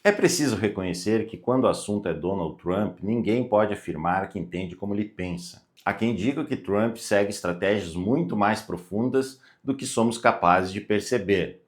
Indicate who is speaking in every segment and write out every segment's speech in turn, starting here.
Speaker 1: É preciso reconhecer que quando o assunto é Donald Trump, ninguém pode afirmar que entende como ele pensa. Há quem diga que Trump segue estratégias muito mais profundas do que somos capazes de perceber.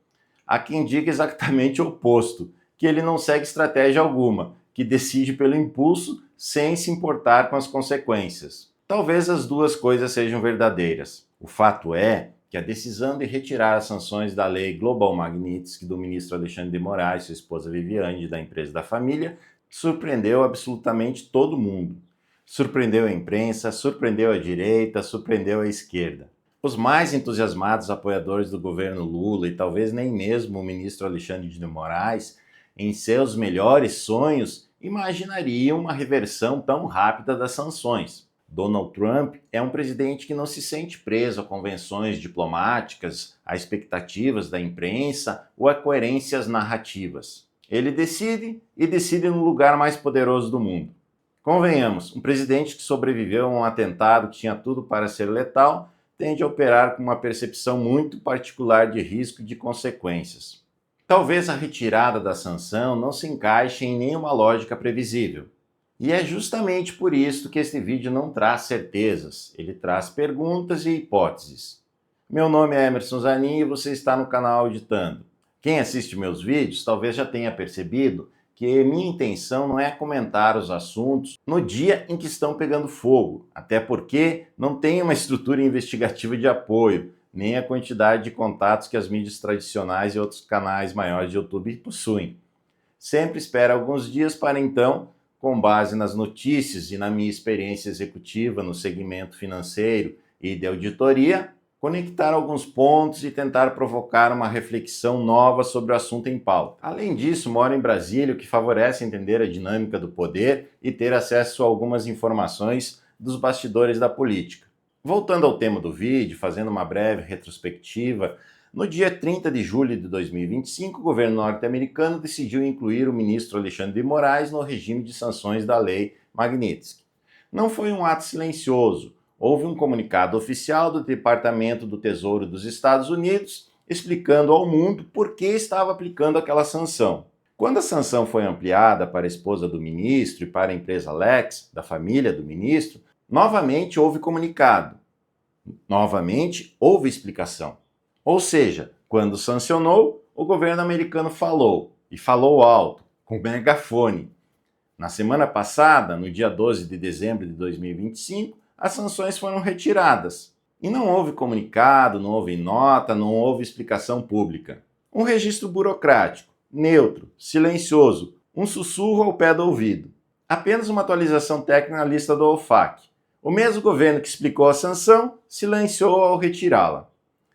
Speaker 1: Há quem diga exatamente o oposto, que ele não segue estratégia alguma, que decide pelo impulso sem se importar com as consequências. Talvez as duas coisas sejam verdadeiras. O fato é que a decisão de retirar as sanções da lei Global Magnitsky do ministro Alexandre de Moraes e sua esposa Viviane da empresa da família surpreendeu absolutamente todo mundo. Surpreendeu a imprensa, surpreendeu a direita, surpreendeu a esquerda. Os mais entusiasmados apoiadores do governo Lula e talvez nem mesmo o ministro Alexandre de Moraes, em seus melhores sonhos, imaginariam uma reversão tão rápida das sanções. Donald Trump é um presidente que não se sente preso a convenções diplomáticas, a expectativas da imprensa ou a coerências narrativas. Ele decide e decide no lugar mais poderoso do mundo. Convenhamos, um presidente que sobreviveu a um atentado que tinha tudo para ser letal tende a operar com uma percepção muito particular de risco e de consequências. Talvez a retirada da sanção não se encaixe em nenhuma lógica previsível. E é justamente por isso que este vídeo não traz certezas, ele traz perguntas e hipóteses. Meu nome é Emerson Zanin e você está no canal Auditando. Quem assiste meus vídeos talvez já tenha percebido que minha intenção não é comentar os assuntos no dia em que estão pegando fogo, até porque não tem uma estrutura investigativa de apoio, nem a quantidade de contatos que as mídias tradicionais e outros canais maiores de YouTube possuem. Sempre espero alguns dias para então, com base nas notícias e na minha experiência executiva no segmento financeiro e de auditoria, conectar alguns pontos e tentar provocar uma reflexão nova sobre o assunto em pauta. Além disso, moro em Brasília, o que favorece entender a dinâmica do poder e ter acesso a algumas informações dos bastidores da política. Voltando ao tema do vídeo, fazendo uma breve retrospectiva, no dia 30 de julho de 2025, o governo norte-americano decidiu incluir o ministro Alexandre de Moraes no regime de sanções da lei Magnitsky. Não foi um ato silencioso. Houve um comunicado oficial do Departamento do Tesouro dos Estados Unidos explicando ao mundo por que estava aplicando aquela sanção. Quando a sanção foi ampliada para a esposa do ministro e para a empresa Lex, da família do ministro, novamente houve comunicado. Novamente houve explicação. Ou seja, quando sancionou, o governo americano falou, e falou alto, com megafone. Na semana passada, no dia 12 de dezembro de 2025, as sanções foram retiradas. E não houve comunicado, não houve nota, não houve explicação pública. Um registro burocrático, neutro, silencioso, um sussurro ao pé do ouvido. Apenas uma atualização técnica na lista do OFAC. O mesmo governo que explicou a sanção, silenciou ao retirá-la.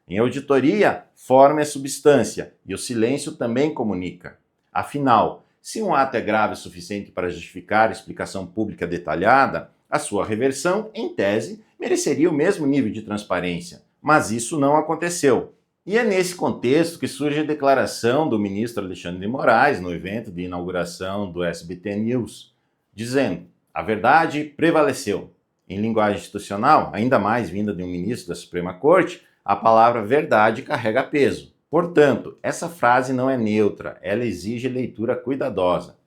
Speaker 1: Em auditoria, forma é substância e o silêncio também comunica. Afinal, se um ato é grave o suficiente para justificar explicação pública detalhada, a sua reversão, em tese, mereceria o mesmo nível de transparência. Mas isso não aconteceu. E é nesse contexto que surge a declaração do ministro Alexandre de Moraes no evento de inauguração do SBT News, dizendo: a verdade prevaleceu. Em linguagem institucional, ainda mais vinda de um ministro da Suprema Corte, a palavra verdade carrega peso. Portanto, essa frase não é neutra, ela exige leitura cuidadosa.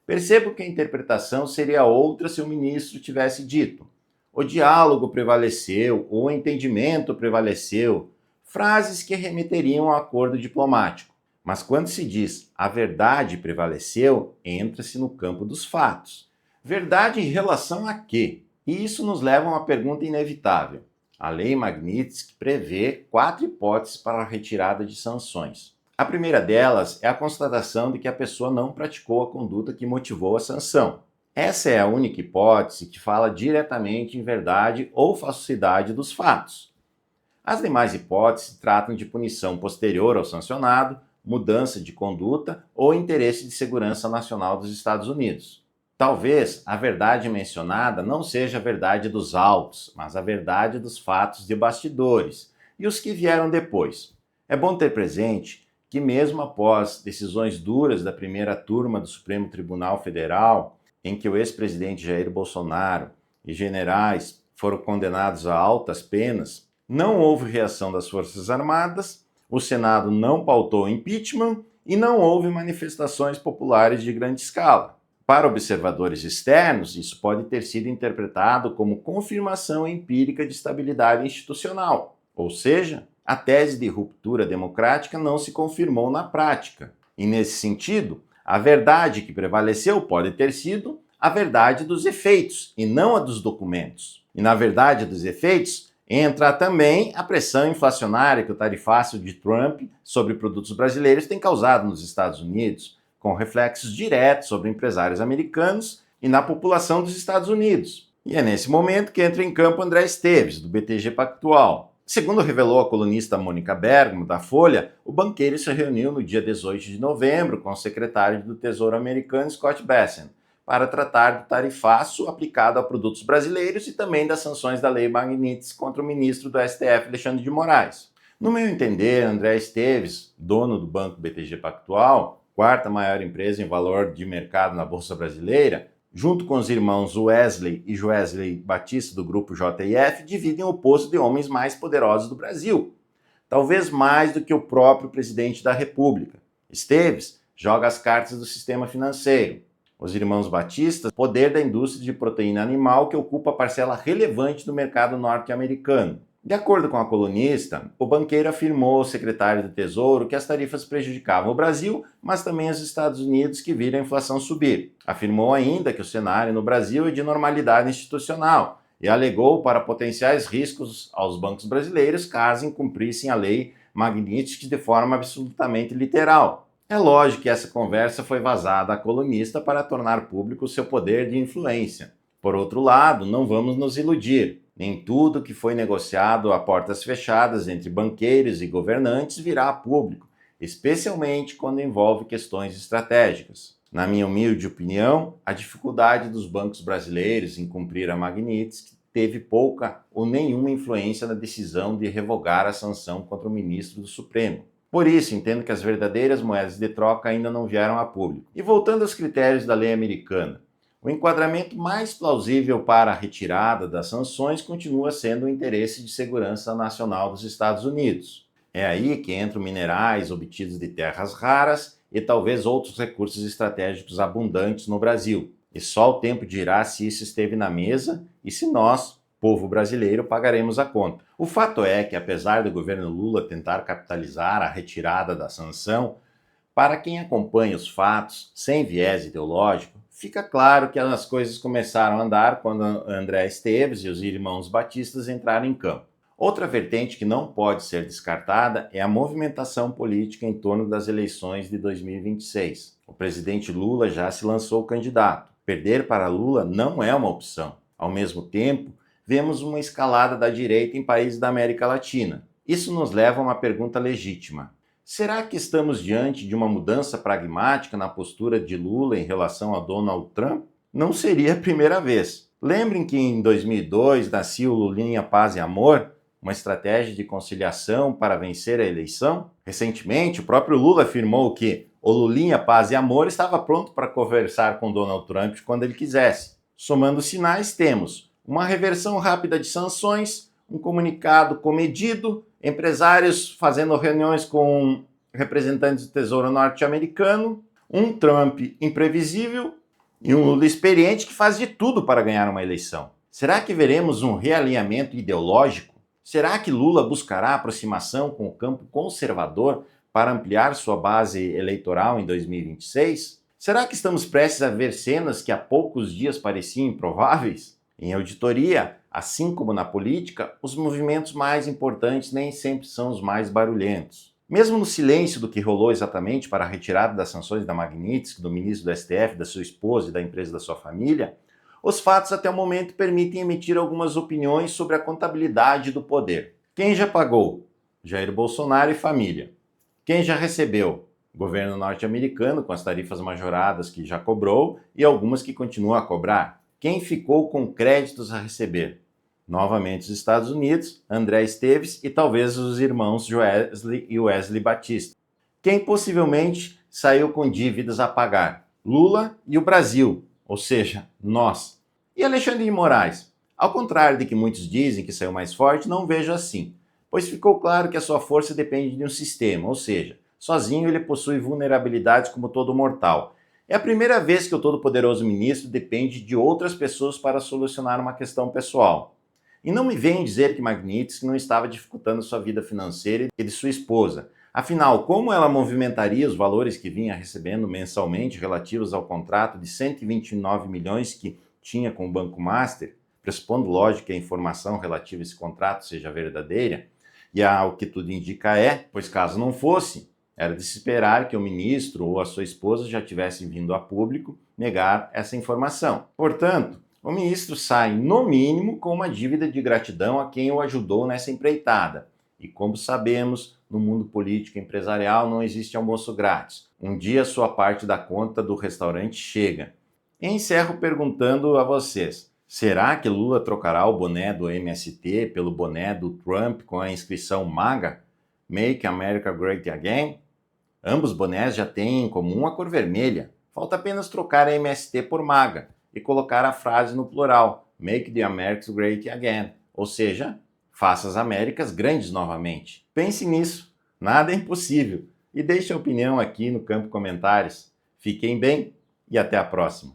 Speaker 1: Percebo que a interpretação seria outra se o ministro tivesse dito: o diálogo prevaleceu, ou o entendimento prevaleceu, frases que remeteriam ao acordo diplomático. Mas quando se diz a verdade prevaleceu, entra-se no campo dos fatos. Verdade em relação a quê? E isso nos leva a uma pergunta inevitável. A lei Magnitsky prevê 4 hipóteses para a retirada de sanções. A primeira delas é a constatação de que a pessoa não praticou a conduta que motivou a sanção. Essa é a única hipótese que fala diretamente em verdade ou falsidade dos fatos. As demais hipóteses tratam de punição posterior ao sancionado, mudança de conduta ou interesse de segurança nacional dos Estados Unidos. Talvez a verdade mencionada não seja a verdade dos autos, mas a verdade dos fatos de bastidores e os que vieram depois. É bom ter presente que mesmo após decisões duras da primeira turma do Supremo Tribunal Federal, em que o ex-presidente Jair Bolsonaro e generais foram condenados a altas penas, não houve reação das Forças Armadas, o Senado não pautou impeachment e não houve manifestações populares de grande escala. Para observadores externos, isso pode ter sido interpretado como confirmação empírica de estabilidade institucional, ou seja, a tese de ruptura democrática não se confirmou na prática. E nesse sentido, a verdade que prevaleceu pode ter sido a verdade dos efeitos e não a dos documentos. E na verdade dos efeitos entra também a pressão inflacionária que o tarifácio de Trump sobre produtos brasileiros tem causado nos Estados Unidos, com reflexos diretos sobre empresários americanos e na população dos Estados Unidos. E é nesse momento que entra em campo André Esteves, do BTG Pactual. Segundo revelou a colunista Mônica Bergamo, da Folha, o banqueiro se reuniu no dia 18 de novembro com o secretário do Tesouro americano Scott Bessent para tratar do tarifácio aplicado a produtos brasileiros e também das sanções da Lei Magnitsky contra o ministro do STF, Alexandre de Moraes. No meu entender, André Esteves, dono do banco BTG Pactual, quarta maior empresa em valor de mercado na Bolsa Brasileira, junto com os irmãos Wesley e Joesley Batista do grupo JF, dividem o posto de homens mais poderosos do Brasil, talvez mais do que o próprio presidente da República. Esteves joga as cartas do sistema financeiro. Os irmãos Batista, poder da indústria de proteína animal que ocupa parcela relevante do mercado norte-americano. De acordo com a colunista, o banqueiro afirmou ao secretário do Tesouro que as tarifas prejudicavam o Brasil, mas também os Estados Unidos, que viram a inflação subir. Afirmou ainda que o cenário no Brasil é de normalidade institucional e alegou para potenciais riscos aos bancos brasileiros caso incumprissem a lei Magnitsky de forma absolutamente literal. É lógico que essa conversa foi vazada à colunista para tornar público o seu poder de influência. Por outro lado, não vamos nos iludir. Nem tudo que foi negociado a portas fechadas entre banqueiros e governantes virá a público, especialmente quando envolve questões estratégicas. Na minha humilde opinião, a dificuldade dos bancos brasileiros em cumprir a Magnitsky teve pouca ou nenhuma influência na decisão de revogar a sanção contra o ministro do Supremo. Por isso, entendo que as verdadeiras moedas de troca ainda não vieram a público. E voltando aos critérios da lei americana, o enquadramento mais plausível para a retirada das sanções continua sendo o interesse de segurança nacional dos Estados Unidos. É aí que entram minerais obtidos de terras raras e talvez outros recursos estratégicos abundantes no Brasil. E só o tempo dirá se isso esteve na mesa e se nós, povo brasileiro, pagaremos a conta. O fato é que, apesar do governo Lula tentar capitalizar a retirada da sanção, para quem acompanha os fatos sem viés ideológico, fica claro que as coisas começaram a andar quando André Esteves e os irmãos Batistas entraram em campo. Outra vertente que não pode ser descartada é a movimentação política em torno das eleições de 2026. O presidente Lula já se lançou candidato. Perder para Lula não é uma opção. Ao mesmo tempo, vemos uma escalada da direita em países da América Latina. Isso nos leva a uma pergunta legítima. Será que estamos diante de uma mudança pragmática na postura de Lula em relação a Donald Trump? Não seria a primeira vez. Lembrem que em 2002 nascia o Lulinha Paz e Amor, uma estratégia de conciliação para vencer a eleição? Recentemente, o próprio Lula afirmou que o Lulinha Paz e Amor estava pronto para conversar com Donald Trump quando ele quisesse. Somando sinais, temos uma reversão rápida de sanções, um comunicado comedido, empresários fazendo reuniões com representantes do Tesouro norte-americano, um Trump imprevisível e um Lula experiente que faz de tudo para ganhar uma eleição. Será que veremos um realinhamento ideológico? Será que Lula buscará aproximação com o campo conservador para ampliar sua base eleitoral em 2026? Será que estamos prestes a ver cenas que há poucos dias pareciam improváveis? Em auditoria, assim como na política, os movimentos mais importantes nem sempre são os mais barulhentos. Mesmo no silêncio do que rolou exatamente para a retirada das sanções da Magnitsky, do ministro do STF, da sua esposa e da empresa da sua família, os fatos até o momento permitem emitir algumas opiniões sobre a contabilidade do poder. Quem já pagou? Jair Bolsonaro e família. Quem já recebeu? Governo norte-americano com as tarifas majoradas que já cobrou e algumas que continua a cobrar. Quem ficou com créditos a receber? Novamente os Estados Unidos, André Esteves e talvez os irmãos Joesley e Wesley Batista. Quem possivelmente saiu com dívidas a pagar? Lula e o Brasil, ou seja, nós. E Alexandre de Moraes? Ao contrário de que muitos dizem que saiu mais forte, não vejo assim, pois ficou claro que a sua força depende de um sistema, ou seja, Sozinho ele possui vulnerabilidades como todo mortal. É a primeira vez que o todo-poderoso ministro depende de outras pessoas para solucionar uma questão pessoal. E não me venham dizer que Magnitsky não estava dificultando sua vida financeira e de sua esposa. Afinal, como ela movimentaria os valores que vinha recebendo mensalmente relativos ao contrato de 129 milhões que tinha com o Banco Master, pressupondo lógico que a informação relativa a esse contrato seja verdadeira, e ao que tudo indica pois caso não fosse, era de se esperar que o ministro ou a sua esposa já tivessem vindo a público negar essa informação. Portanto, o ministro sai, no mínimo, com uma dívida de gratidão a quem o ajudou nessa empreitada. E como sabemos, no mundo político e empresarial não existe almoço grátis. Um dia a sua parte da conta do restaurante chega. E encerro perguntando a vocês: será que Lula trocará o boné do MST pelo boné do Trump com a inscrição MAGA? Make America Great Again? Ambos bonés já têm em comum a cor vermelha. Falta apenas trocar a MST por MAGA e colocar a frase no plural, Make the Americas Great Again, ou seja, faça as Américas grandes novamente. Pense nisso, nada é impossível. E deixe a opinião aqui no campo comentários. Fiquem bem e até a próxima.